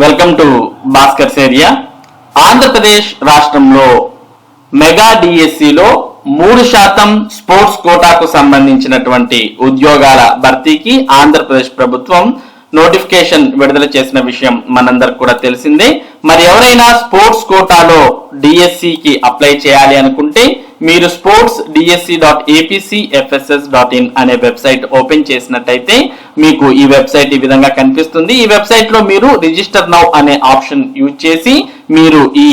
Welcome to Bhaskar's area. Andhra Pradesh రాష్ట్రంలో mega డిఎస్సిలో 3% sports కోటాకు సంబంధించినటువంటి ఉద్యోగాల భర్తీకి ఆంధ్రప్రదేశ్ ప్రభుత్వం నోటిఫికేషన్ విడుదల చేసిన విషయం మనందరికి కూడా తెలిసిందే. మరి ఎవరైనా స్పోర్ట్స్ కోటాలో డిఎస్సికి అప్లై చేయాలి అనుకుంటే మీరు sportsdsc.apcfss.in అనే వెబ్సైట్ ఓపెన్ చేసినట్టయితే మీకు ఈ వెబ్సైట్ ఈ విధంగా కనిపిస్తుంది. ఈ వెబ్సైట్ లో మీరు రిజిస్టర్ నౌ అనే ఆప్షన్ యూజ్ చేసి మీరు ఈ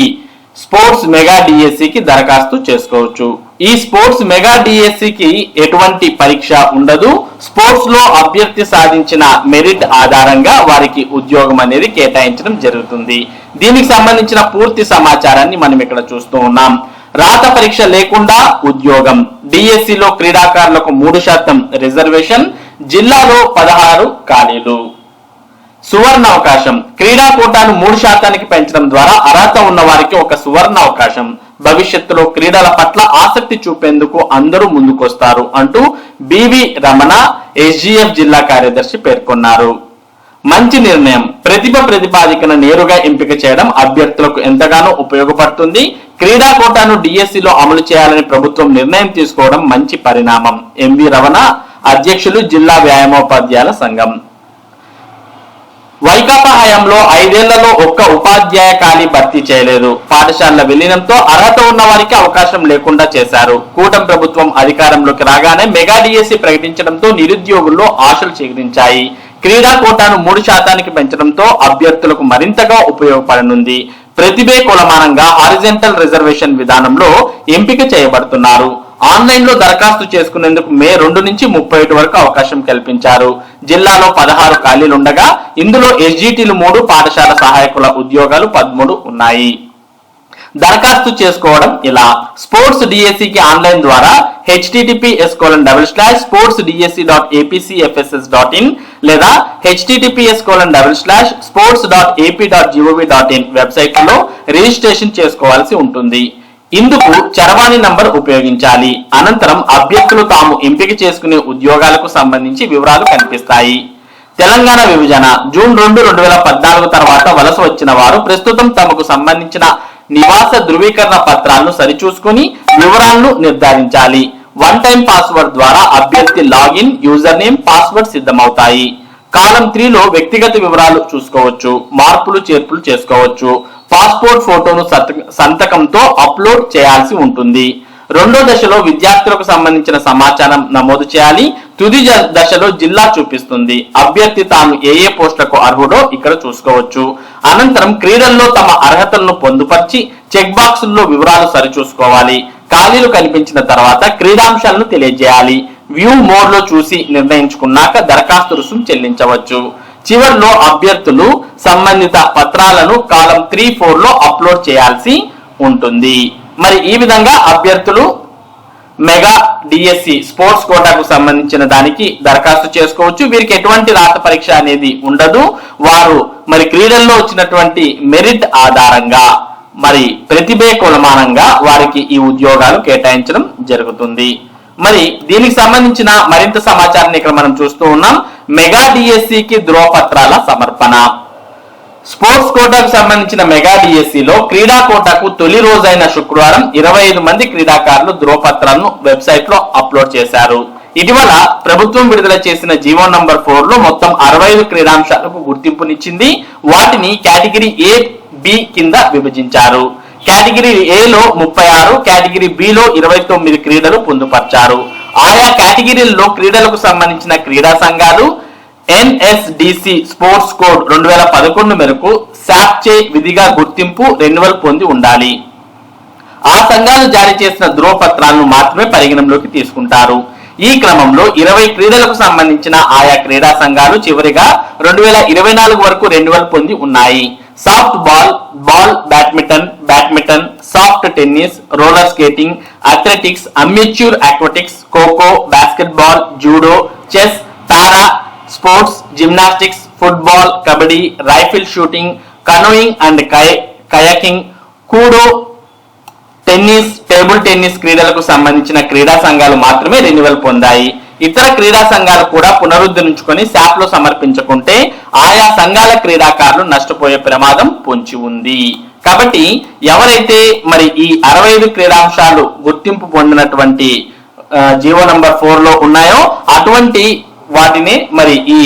స్పోర్ట్స్ మెగా డిఎస్సికి దరఖాస్తు చేసుకోవచ్చు. ఈ స్పోర్ట్స్ మెగా డిఎస్సికి ఎటువంటి పరీక్ష ఉండదు. స్పోర్ట్స్ లో అభ్యర్థి సాధించిన మెరిట్ ఆధారంగా వారికి ఉద్యోగం అనేది కేటాయించడం జరుగుతుంది. దీనికి సంబంధించిన పూర్తి సమాచారాన్ని మనం ఇక్కడ చూస్తూ ఉన్నాం. రాత పరీక్ష లేకుండా ఉద్యోగం, డిఎస్సిలో క్రీడాకారులకు 3% రిజర్వేషన్, జిల్లాలో 16 ఖాళీలు. సువర్ణ అవకాశం, క్రీడా కోటాను 3% పెంచడం ద్వారా అర్హత ఉన్న వారికి ఒక సువర్ణ అవకాశం. భవిష్యత్తులో క్రీడల పట్ల ఆసక్తి చూపేందుకు అందరూ ముందుకొస్తారు అంటూ బివి రమణ ఎస్జిఎఫ్ జిల్లా కార్యదర్శి పేర్కొన్నారు. మంచి నిర్ణయం, ప్రతిపాదికను నేరుగా ఎంపిక చేయడం అభ్యర్థులకు ఎంతగానో ఉపయోగపడుతుంది. క్రీడా కోటాను డిఎస్సిలో అమలు చేయాలని ప్రభుత్వం నిర్ణయం తీసుకోవడం మంచి పరిణామం. ఎంవి రమణ, అధ్యక్షులు, జిల్లా వ్యాయామోపాధ్యాయుల సంఘం. వైకాపా హయాంలో 5 ఏళ్లలో ఒక్క ఉపాధ్యాయ ఖాళీ భర్తీ చేయలేదు. పాఠశాలల విలీనంతో అర్హత ఉన్న వారికి అవకాశం లేకుండా చేశారు. కూటమి ప్రభుత్వం అధికారంలోకి రాగానే మెగా డిఎస్సి ప్రకటించడంతో నిరుద్యోగుల్లో ఆశలు చిగురించాయి. క్రీడా కోటాను 3% పెంచడంతో అభ్యర్థులకు మరింతగా ఉపయోగపడనుంది. ప్రతిభే కొలమానంగా హారిజెంటల్ రిజర్వేషన్ విధానంలో ఎంపిక చేయబడుతున్నారు. ఆన్లైన్ లో దరఖాస్తు చేసుకునేందుకు మే 2 నుంచి 31 వరకు అవకాశం కల్పించారు. జిల్లాలో 16 ఖాళీలుండగా ఇందులో ఎస్జిటిలు 3, పాఠశాల సహాయకుల ఉద్యోగాలు 13 ఉన్నాయి. దరఖాస్తు చేసుకోవడం ఇలా: స్పోర్ట్స్ డిఎస్సికి ఆన్లైన్ ద్వారా https://sportsdsc.apcfss.in లేదా https://sports.ap.gov.in వెబ్సైట్లలో రిజిస్ట్రేషన్ చేసుకోవాల్సి ఉంటుంది. ఇందుకు చరవాణి నంబర్ ఉపయోగించాలి. అనంతరం అభ్యర్థులు తాము ఎంపిక చేసుకునే ఉద్యోగాలకు సంబంధించి వివరాలు కనిపిస్తాయి. తెలంగాణ విభజన జూన్ 2, 2014 తర్వాత వలస వచ్చిన వారు ప్రస్తుతం తమకు సంబంధించిన నివాస ధృవీకరణ పత్రాలను సరిచూసుకుని వివరాలను నిర్ధారించాలి. 1 టైం పాస్వర్డ్ ద్వారా అభ్యర్థి లాగిన్, యూజర్ నేమ్, పాస్వర్డ్ సిద్ధమవుతాయి. కాలం 3 లో వ్యక్తిగత వివరాలు చూసుకోవచ్చు, మార్పులు చేర్పులు చేసుకోవచ్చు. పాస్పోర్ట్ ఫోటోను సంతకంతో అప్లోడ్ చేయాల్సి ఉంటుంది. 2వ దశలో విద్యార్థులకు సంబంధించిన సమాచారం నమోదు చేయాలి. తుది దశలో జిల్లా చూపిస్తుంది. అభ్యర్థి తాను ఏ పోస్టులకు అర్హుడో ఇక్కడ చూసుకోవచ్చు. అనంతరం క్రీడల్లో తమ అర్హతలను పొందుపరిచి చెక్ బాక్సుల్లో వివరాలు సరిచూసుకోవాలి. ఖాళీలు కనిపించిన తర్వాత క్రీడాంశాలను తెలియజేయాలి. వ్యూ మోడ్ లో చూసి నిర్ణయించుకున్నాక దరఖాస్తు రుసుము చెల్లించవచ్చు. చివరిలో అభ్యర్థులు సంబంధిత పత్రాలను కాలం 3, 4 లో అప్లోడ్ చేయాల్సి ఉంటుంది. మరి ఈ విధంగా అభ్యర్థులు మెగా డిఎస్సి స్పోర్ట్స్ కోటాకు సంబంధించిన దానికి దరఖాస్తు చేసుకోవచ్చు. వీరికి ఎటువంటి రాత పరీక్ష అనేది ఉండదు. వారు మరి క్రీడల్లో వచ్చినటువంటి మెరిట్ ఆధారంగా మరి ప్రతిభే కొలమానంగా వారికి ఈ ఉద్యోగాలు కేటాయించడం జరుగుతుంది. మరి దీనికి సంబంధించిన మరింత సమాచారాన్ని ఇక్కడ మనం చూస్తూ ఉన్నాం. మెగా డిఎస్సికి ధ్రువపత్రాల సమర్పణ. స్పోర్ట్స్ కోటాకు సంబంధించిన మెగా డిఎస్సిలో క్రీడా కోటాకు తొలి రోజైన శుక్రవారం 25 మంది క్రీడాకారులు ధ్రువపత్రాలను వెబ్సైట్ లో అప్లోడ్ చేశారు. ఇటీవల ప్రభుత్వం విడుదల చేసిన జీవో నంబర్ 4 లో మొత్తం 65 క్రీడాంశాలకు గుర్తింపునిచ్చింది. వాటిని కేటగిరీ ఏ, బి కింద విభజించారు. కేటగిరీ ఏలో 36, కేటగిరీ బిలో 29 క్రీడలు పొందుపర్చారు. ఆయా కేటగిరీల్లో క్రీడలకు సంబంధించిన క్రీడా సంఘాలు ఎన్ఎస్డిసి స్పోర్ట్స్ కోడ్ 2011 మేరకు శాప్చే విధిగా గుర్తింపు, రెన్యువల్ పొంది ఉండాలి. ఆ సంఘాలు జారీ చేసిన ధ్రువపత్రాలను మాత్రమే పరిగణనలోకి తీసుకుంటారు. ఈ క్రమంలో 20 క్రీడలకు సంబంధించిన ఆయా క్రీడా సంఘాలు చివరిగా 2024 వరకు రెన్యువల్ పొంది ఉన్నాయి. Soft ball, badminton, soft tennis, roller skating, athletics, amateur aquatics, kho kho, basketball, judo, chess, para sports, gymnastics, football, kabaddi, rifle shooting, canoeing and kayaking, kudo, tennis, table tennis క్రీడలకు సంబంధించిన క్రీడా సంఘాలు మాత్రమే రెన్యువల్ పొందాయి. ఇతర క్రీడా సంఘాలు కూడా పునరుద్ధరించుకొని శాప్ లో సమర్పించుకుంటే ఆయా సంఘాల క్రీడాకారులు నష్టపోయే ప్రమాదం పొంచి ఉంది. కాబట్టి ఎవరైతే మరి ఈ 65 క్రీడాంశాలు గుర్తింపు పొందినటువంటి జీవో నంబర్ 4 లో ఉన్నాయో అటువంటి వాటిని మరి ఈ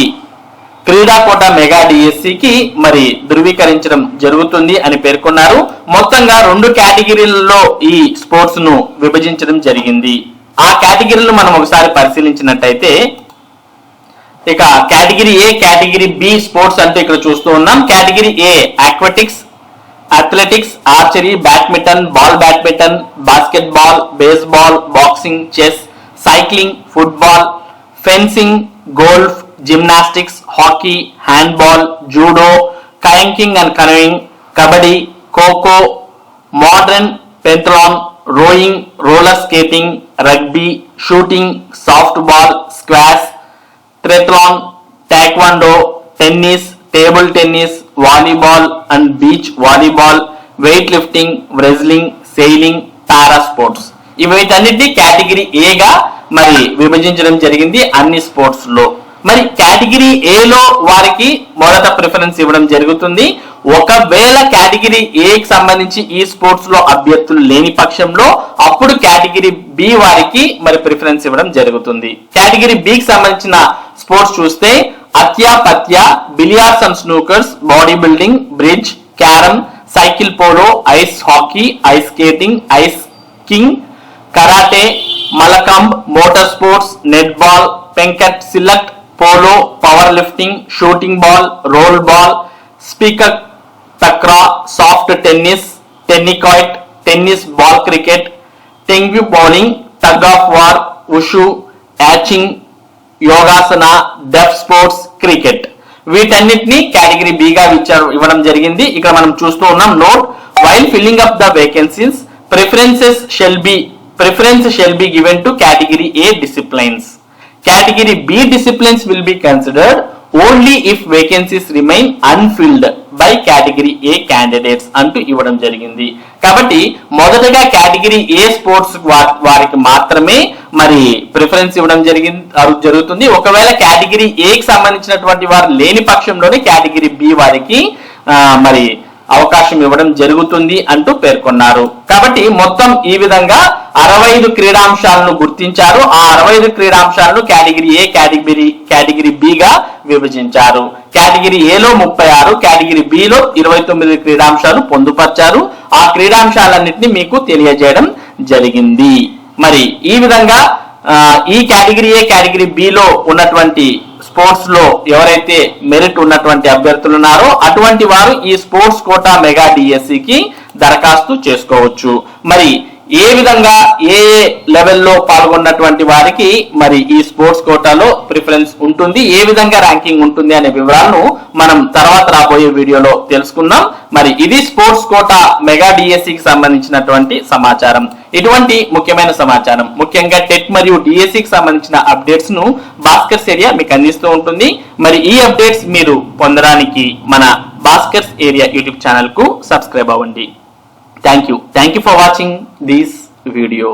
క్రీడా కోట మెగా డిఎస్సికి మరి ధృవీకరించడం జరుగుతుంది అని పేర్కొన్నారు. మొత్తంగా 2 కేటగిరీలలో ఈ స్పోర్ట్స్ ను విభజించడం జరిగింది. ఆ కేటగిరీలు మనం ఒకసారి పరిశీలించినట్టయితే ఇక category A, category B sports అంటే ఇక్కడ చూస్తూ ఉన్నాం. Category A aquatics, athletics, archery, badminton, ball badminton, basketball, baseball, boxing, chess, cycling, football, fencing, golf, gymnastics, hockey, handball, judo, kayaking and canoeing, kabaddi, kho kho, modern, pentathlon, rowing, roller skating, rugby, shooting, soft ball, squash, triathlon, taekwondo, tennis, table tennis, volleyball and beach volleyball, weight lifting, wrestling, sailing, para sports. వీటన్నిటిని category ఏగా మరి విభజించడం జరిగింది అన్ని sports లో. మరి category ఏలో వారికి మొదట ప్రిఫరెన్స్ ఇవ్వడం జరుగుతుంది. ఒకవేళ కేటగిరీ ఏకి సంబంధించి ఈ స్పోర్ట్స్ లో అభ్యర్థులు లేని పక్షంలో అప్పుడు కేటగిరీ బి వారికి మరి ప్రిఫరెన్స్ ఇవ్వడం జరుగుతుంది. కేటగిరీ బికి సంబంధించిన స్పోర్ట్స్ చూస్తే atya patya, billiards and snookers, body building, bridge, carrom, cycle polo, ice hockey, ice skating, ice skiing, karate, mallakhamb, motor sports, net ball, pencak, silat, polo, power lifting, shooting ball, roll ball, sepak takraw, soft tennis, tennikoit, tennis ball cricket, tenpin bowling, tug of war, wushu, yachting, yogasana, deaf sports, cricket. వీటన్నిటిని category బిగా ఇవ్వడం జరిగింది. ఇక్కడ మనం చూస్తూ ఉన్నాం. Note, while filling up the vacancies preference shall be given to category A disciplines. Category B disciplines will be considered only if vacancies remain unfilled by category A candidates అంటూ ఇవ్వడం జరిగింది. కాబట్టి మొదటగా కేటగిరీ ఏ స్పోర్ట్స్ వారికి మాత్రమే మరి preference ఇవ్వడం జరుగుతుంది. ఒకవేళ కేటగిరీ ఏకి సంబంధించినటువంటి వారు లేని పక్షంలోనే కేటగిరీ బి వారికి మరి అవకాశం ఇవ్వడం జరుగుతుంది అంటూ పేర్కొన్నారు. కాబట్టి మొత్తం ఈ విధంగా 65 క్రీడాంశాలను గుర్తించారు. ఆ 65 క్రీడాంశాలను కేటగిరీ ఏ, కేటగిరీ బిగా విభజించారు. కేటగిరీ ఏలో 36, కేటగిరీ బిలో 29 క్రీడాంశాలు పొందుపరిచారు. ఆ క్రీడాంశాలన్నింటినీ మీకు తెలియజేయడం జరిగింది. మరి ఈ విధంగా ఈ కేటగిరీ ఏ, కేటగిరీ బిలో ఉన్నటువంటి స్పోర్ట్స్ లో ఎవరైతే మెరిట్ ఉన్నటువంటి అభ్యర్థులు ఉన్నారో అటువంటి వారు ఈ స్పోర్ట్స్ కోటా మెగా డిఎస్సికి దరఖాస్తు చేసుకోవచ్చు. మరి ఏ విధంగా ఏ లెవెల్లో పాల్గొన్నటువంటి వారికి మరి ఈ స్పోర్ట్స్ కోటాలో ప్రిఫరెన్స్ ఉంటుంది, ఏ విధంగా ర్యాంకింగ్ ఉంటుంది అనే వివరాలను మనం తర్వాత రాబోయే వీడియోలో తెలుసుకుందాం. మరి ఇది స్పోర్ట్స్ కోటా మెగా డిఎస్సికి సంబంధించినటువంటి సమాచారం. ఇటువంటి ముఖ్యమైన సమాచారం ముఖ్యంగా టెట్ మరియు డిఎస్సికి సంబంధించిన అప్డేట్స్ ను భాస్కర్స్ ఏరియా మీకు అందిస్తూ ఉంటుంది. మరి ఈ అప్డేట్స్ మీరు పొందడానికి మన భాస్కర్స్ ఏరియా యూట్యూబ్ ఛానల్ కు సబ్స్క్రైబ్ అవ్వండి. Thank you for watching this video.